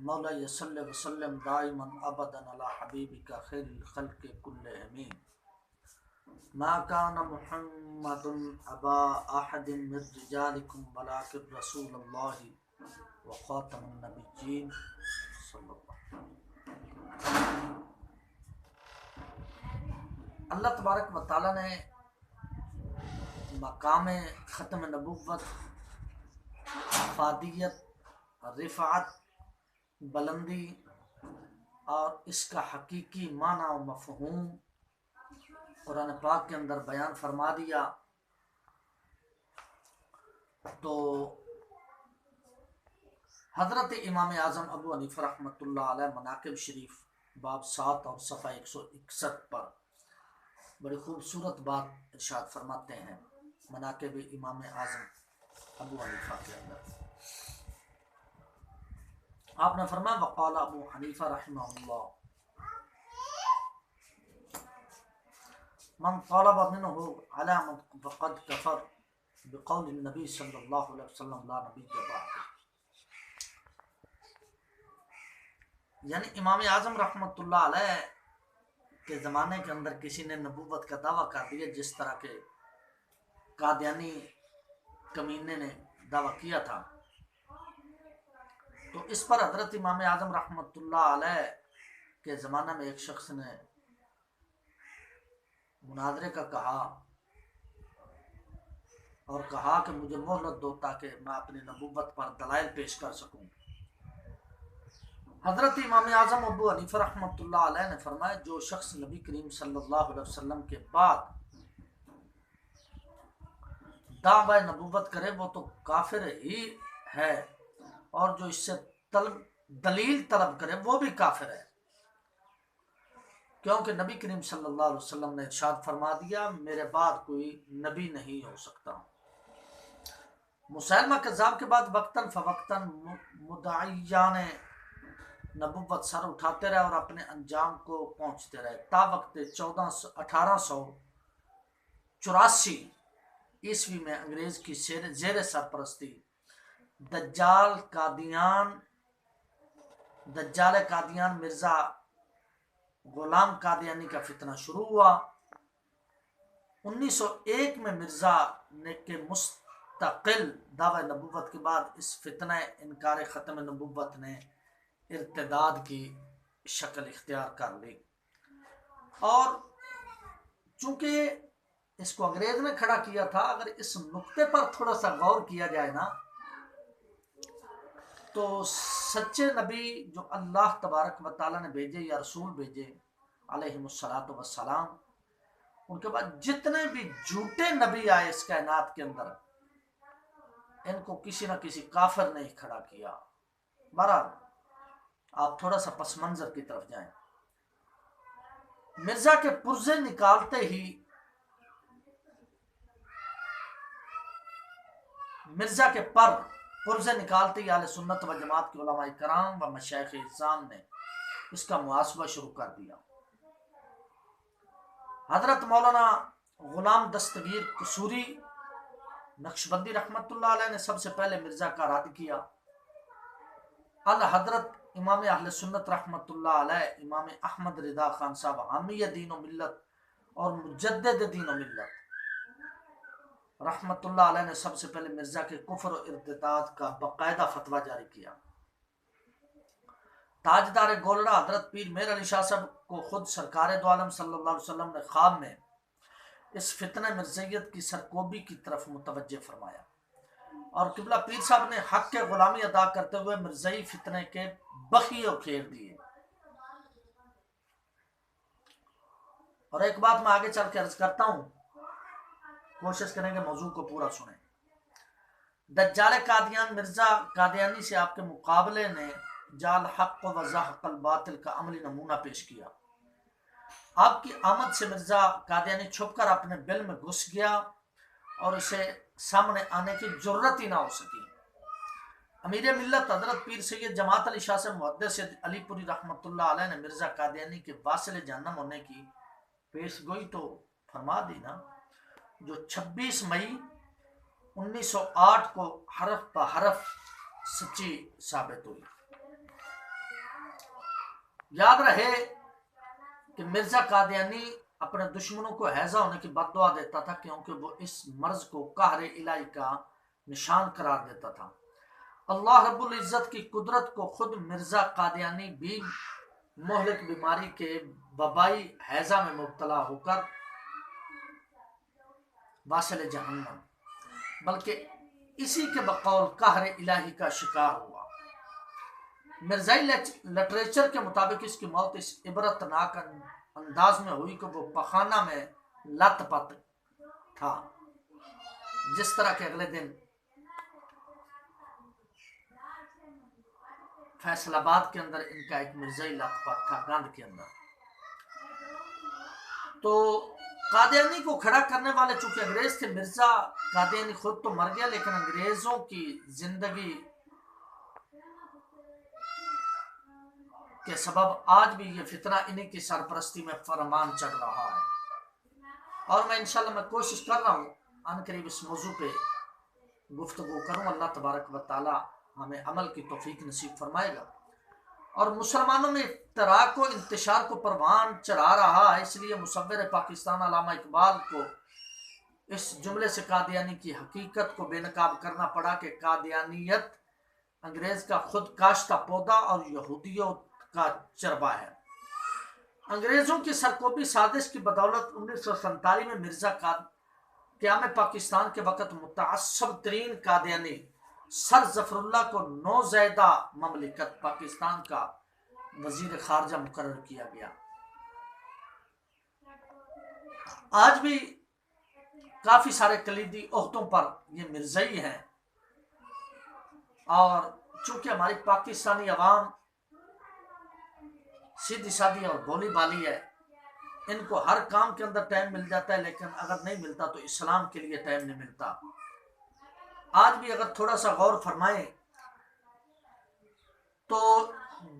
مولا صلی وسلم دائما ابدا علی حبیبک خیر الخلق کلہم ما کان محمد ابا احد من رجالکم ولکن رسول اللہ وخاتم النبیین صلی اللہ علیہ وسلم۔ اللہ تبارک و تعالی نے مقام ختم نبوت، افادیت، رفعت، بلندی اور اس کا حقیقی معنی و مفہوم قرآن پاک کے اندر بیان فرما دیا۔ تو حضرت امام اعظم ابو حنیفہ رحمۃ اللہ علیہ مناقب شریف باب 7 اور صفحہ 161 پر بڑی خوبصورت بات ارشاد فرماتے ہیں مناقب امام اعظم ابو حنیفہ کے اندر۔ آپ نے فرمایا وقال ابو حنیفہ رحمہ اللہ من طالب منہ علی من فقد کفر بقول النبی صلی اللہ علیہ وسلم لا نبی بعد۔ یعنی امام اعظم رحمۃ اللہ علیہ کے زمانے کے اندر کسی نے نبوت کا دعویٰ کر دیا، جس طرح کے قادیانی کمینے نے دعویٰ کیا تھا، تو اس پر حضرت امام اعظم رحمۃ اللہ علیہ کے زمانہ میں ایک شخص نے مناظرے کا کہا اور کہا کہ مجھے مہلت دو تاکہ میں اپنی نبوت پر دلائل پیش کر سکوں۔ حضرت امام اعظم ابو حنیفہ رحمۃ اللہ علیہ نے فرمایا جو شخص نبی کریم صلی اللہ علیہ وسلم کے بعد دعوی نبوت کرے وہ تو کافر ہی ہے، اور جو اس سے دلیل طلب کرے وہ بھی کافر ہے، کیونکہ نبی کریم صلی اللہ علیہ وسلم نے ارشاد فرما دیا میرے بعد کوئی نبی نہیں ہو سکتا۔ مسلمہ کذاب کے بعد وقتاً فوقتاً مدعیان نبوت سر اٹھاتے رہے اور اپنے انجام کو پہنچتے رہے تا وقت 1884 عیسوی میں انگریز کی زیر سرپرستی دجال قادیان مرزا غلام قادیانی کا فتنہ شروع ہوا۔ 1901 میں مرزا نے کے مستقل دعوی نبوت کے بعد اس فتنہ انکار ختم نبوت نے ارتداد کی شکل اختیار کر لی، اور چونکہ اس کو انگریز نے کھڑا کیا تھا، اگر اس نقطے پر تھوڑا سا غور کیا جائے نا تو سچے نبی جو اللہ تبارک و تعالیٰ نے بھیجے یا رسول بھیجے علیہم الصلاۃ والسلام، ان کے بعد جتنے بھی جھوٹے نبی آئے اس کائنات کے اندر، ان کو کسی نہ کسی کافر نے ہی کھڑا کیا۔ بہرحال آپ تھوڑا سا پس منظر کی طرف جائیں۔ مرزا کے پرزے نکالتے ہی پرزے نکالتے ہی اہل سنت و جماعت کے علماء کرام و مشائخ اعظام نے اس کا محاسبہ شروع کر دیا۔ حضرت مولانا غلام دستگیر قصوری نقشبندی رحمت اللہ علیہ نے سب سے پہلے مرزا کا رد کیا۔ الحضرت امام اہل سنت رحمت اللہ علیہ امام احمد رضا خان صاحب حامی دین و ملت اور مجدد دین و ملت رحمت اللہ علیہ نے سب سے پہلے مرزا کے کفر و ارتداد کا باقاعدہ فتویٰ جاری کیا۔ تاجدار گولڑا حضرت پیر میر علی شاہ صاحب کو خود سرکار دو عالم صلی اللہ علیہ وسلم نے خواب میں اس فتنہ مرزیت کی سرکوبی کی طرف متوجہ فرمایا، اور قبلہ پیر صاحب نے حق کے غلامی ادا کرتے ہوئے مرزئی فتنے کے بخیے اکھیڑ دیے۔ اور ایک بات میں آگے چل کے عرض کرتا ہوں، کوشش کریں کہ موضوع کو پورا سنیں۔ دجال قادیان مرزا قادیانی سے آپ کے مقابلے نے جال حق و زحق الباطل کا عملی نمونہ پیش کیا۔ آپ کی آمد سے مرزا قادیانی چھپ کر اپنے بل میں گھس گیا اور اسے سامنے آنے کی جرت ہی نہ ہو سکی۔ امیر ملت حضرت پیر سید جماعت علی شاہ سے محدث علی پوری رحمت اللہ علیہ نے مرزا قادیانی کے واصل جہنم ہونے کی پیش گوئی تو فرما دی نا، جو 26 مئی 1908 کو حرف بحرف سچی ثابت ہوئی۔ یاد رہے کہ مرزا قادیانی اپنے دشمنوں کو ہیضہ ہونے کی بد دعا دیتا تھا، کیونکہ وہ اس مرض کو قہر الہی کا نشان قرار دیتا تھا۔ اللہ رب العزت کی قدرت کو خود مرزا قادیانی بھی مہلک بیماری کے وبائی ہیضہ میں مبتلا ہو کر واصل جہنم، بلکہ اسی کے بقول قہر الہی کا شکار ہوا۔ مرزائی لٹریچر کے مطابق اس کی موت اس عبرتناک انداز میں ہوئی کہ وہ پخانہ میں لت پت تھا، جس طرح کہ اگلے دن فیصل آباد کے اندر ان کا ایک مرزائی لت پت تھا، گاند کے اندر۔ تو قادیانی کو کھڑا کرنے والے چونکہ انگریز تھے، مرزا قادیانی خود تو مر گیا، لیکن انگریزوں کی زندگی کے سبب آج بھی یہ فتنہ انہی کی سرپرستی میں فرمان چڑھ رہا ہے۔ اور میں انشاءاللہ میں کوشش کر رہا ہوں ان قریب اس موضوع پہ گفتگو کروں۔ اللہ تبارک و تعالی ہمیں عمل کی توفیق نصیب فرمائے گا، اور مسلمانوں میں افتراق و انتشار کو پروان چڑھا رہا ہے۔ اس لیے مصور پاکستان علامہ اقبال کو اس جملے سے قادیانی کی حقیقت کو بے نقاب کرنا پڑا کہ قادیانیت انگریز کا خود کاشتہ پودا اور یہودیوں کا چربا ہے۔ انگریزوں کی سرکوبی سازش کی بدولت 1947 میں مرزا قیام پاکستان کے وقت متعصب ترین قادیانی سر ظفر اللہ کو نوزائیدہ مملکت پاکستان کا وزیر خارجہ مقرر کیا گیا۔ آج بھی کافی سارے کلیدی عہدوں پر یہ مرزائی ہیں، اور چونکہ ہماری پاکستانی عوام سیدھی سادھی اور بولی بالی ہے، ان کو ہر کام کے اندر ٹائم مل جاتا ہے، لیکن اگر نہیں ملتا تو اسلام کے لیے ٹائم نہیں ملتا۔ آج بھی اگر تھوڑا سا غور فرمائیں تو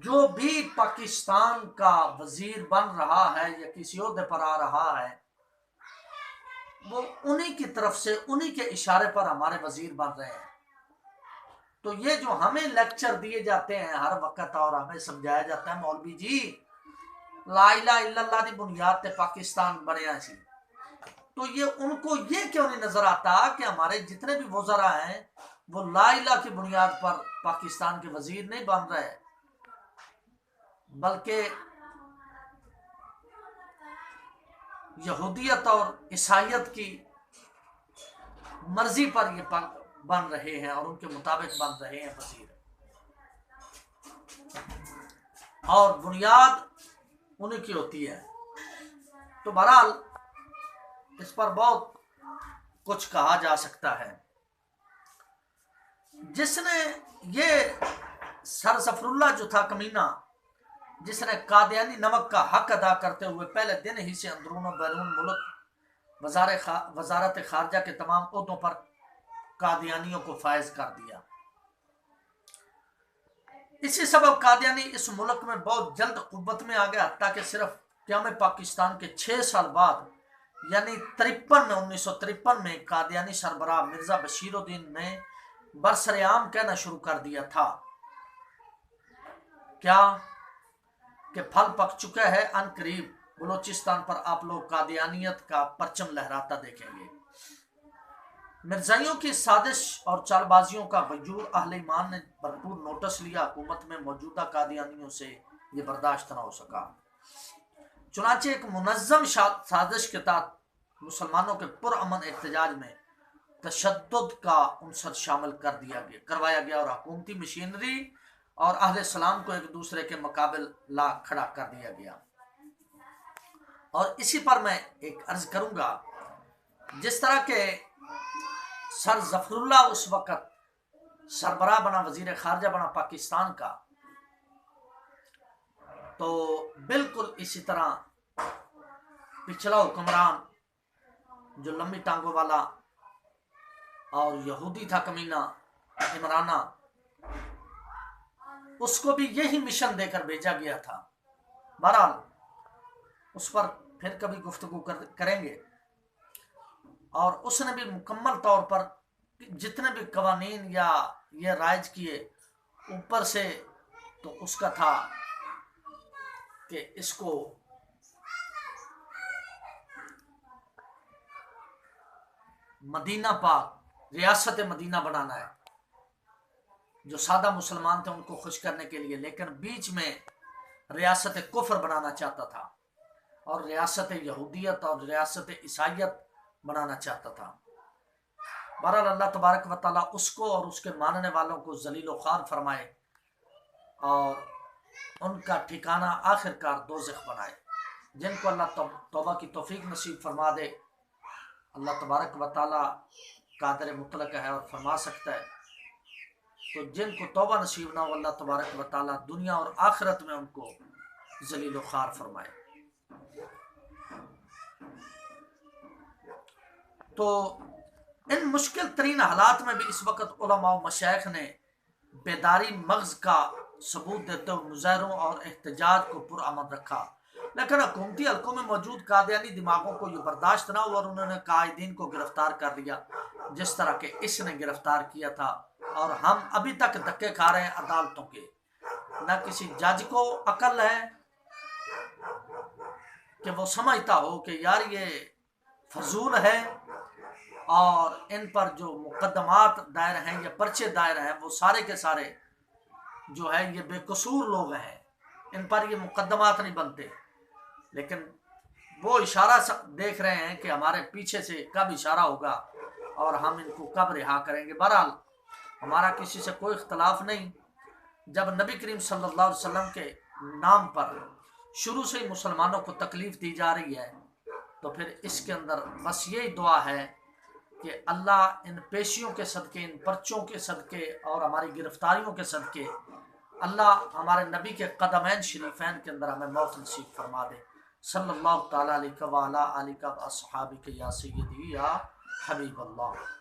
جو بھی پاکستان کا وزیر بن رہا ہے یا کسی عہدے پر آ رہا ہے، وہ انہی کی طرف سے انہی کے اشارے پر ہمارے وزیر بن رہے ہیں۔ تو یہ جو ہمیں لیکچر دیے جاتے ہیں ہر وقت اور ہمیں سمجھایا جاتا ہے مولوی جی لا الہ الا اللہ دی بنیاد تے پاکستان بنیا سی، تو یہ ان کو یہ کیوں نہیں نظر آتا کہ ہمارے جتنے بھی وزراء ہیں وہ لا الہ کی بنیاد پر پاکستان کے وزیر نہیں بن رہے، بلکہ یہودیت اور عیسائیت کی مرضی پر یہ بن رہے ہیں اور ان کے مطابق بن رہے ہیں وزیر، اور بنیاد انہیں کی ہوتی ہے۔ تو بہرحال اس پر بہت کچھ کہا جا سکتا ہے۔ جس نے یہ سر ظفر اللہ جو تھا کمینہ، جس نے قادیانی نمک کا حق ادا کرتے ہوئے پہلے دن ہی سے اندرون و بیرون ملک وزارت خارجہ کے تمام عہدوں پر قادیانیوں کو فائز کر دیا، اسی سبب قادیانی اس ملک میں بہت جلد قوت میں آ گیا، حتیٰ کہ صرف قیام پاکستان کے 6 سال بعد یعنی 1953 میں قادیانی سربراہ مرزا بشیر الدین نے برسرعام کہنا شروع کر دیا تھا کیا کہ پھل پک چکا ہے، ان قریب بلوچستان پر آپ لوگ قادیانیت کا پرچم لہراتا دیکھیں گے۔ مرزائیوں کی سازش اور چال بازیوں کا غیور اہل ایمان نے بھرپور نوٹس لیا، حکومت میں موجودہ قادیانیوں سے یہ برداشت نہ ہو سکا، چنانچہ ایک منظم سازش کے تحت مسلمانوں کے پرامن احتجاج میں تشدد کا عنصر شامل کروایا گیا اور حکومتی مشینری اور اہل اسلام کو ایک دوسرے کے مقابل لا کھڑا کر دیا گیا۔ اور اسی پر میں ایک عرض کروں گا، جس طرح کہ سر ظفر اللہ اس وقت سربراہ بنا، وزیر خارجہ بنا پاکستان کا، تو بالکل اسی طرح پچھلا حکمران جو لمبی ٹانگوں والا اور یہودی تھا کمینہ عمرانہ، اس کو بھی یہی مشن دے کر بھیجا گیا تھا۔ بہرحال اس پر پھر کبھی گفتگو کریں گے، اور اس نے بھی مکمل طور پر جتنے بھی قوانین یا یہ رائج کیے اوپر سے، تو اس کا تھا کہ اس کو مدینہ پاک ریاست مدینہ بنانا ہے، جو سادہ مسلمان تھے ان کو خوش کرنے کے لیے، لیکن بیچ میں ریاست کفر بنانا چاہتا تھا اور ریاست یہودیت اور ریاست عیسائیت بنانا چاہتا تھا۔ بہرحال اللہ تبارک و تعالیٰ اس کو اور اس کے ماننے والوں کو ذلیل و خوار فرمائے اور ان کا ٹھکانہ آخر کار دوزخ بنائے۔ جن کو اللہ توبہ کی توفیق نصیب فرما دے، اللہ تبارک و تعالیٰ قادر مطلق ہے اور فرما سکتا ہے، تو جن کو توبہ نصیب نہ ہو اللہ تبارک و تعالیٰ دنیا اور آخرت میں ان کو ذلیل و خوار فرمائے۔ تو ان مشکل ترین حالات میں بھی اس وقت علماء و مشائخ نے بیداری مغز کا ثبوت دیتے ہوئے مظاہروں اور احتجاج کو پرامن رکھا، لیکن حکومتی حلقوں میں موجود قادیانی دماغوں کو یہ برداشت نہ ہوا اور انہوں نے قائدین کو گرفتار کر لیا جس طرح کہ اس نے گرفتار کیا تھا، اور ہم ابھی تک دھکے کھا رہے ہیں عدالتوں کے۔ نہ کسی جج کو عقل ہے کہ وہ سمجھتا ہو کہ یار یہ فضول ہے اور ان پر جو مقدمات دائر ہیں یا پرچے دائر ہیں وہ سارے کے سارے جو ہے یہ بے قصور لوگ ہیں، ان پر یہ مقدمات نہیں بنتے، لیکن وہ اشارہ دیکھ رہے ہیں کہ ہمارے پیچھے سے کب اشارہ ہوگا اور ہم ان کو کب رہا کریں گے۔ بہرحال ہمارا کسی سے کوئی اختلاف نہیں، جب نبی کریم صلی اللہ علیہ وسلم کے نام پر شروع سے ہی مسلمانوں کو تکلیف دی جا رہی ہے تو پھر اس کے اندر بس یہی دعا ہے کہ اللہ ان پیشیوں کے صدقے، ان پرچوں کے صدقے اور ہماری گرفتاریوں کے صدقے اللہ ہمارے نبی کے قدمین شریفین کے اندر ہمیں موت نصیب فرما دے۔ صلی اللہ تعالیٰ علیہ وآلہ آلہ و اصحابہ یا سیدی یا حبیب اللہ۔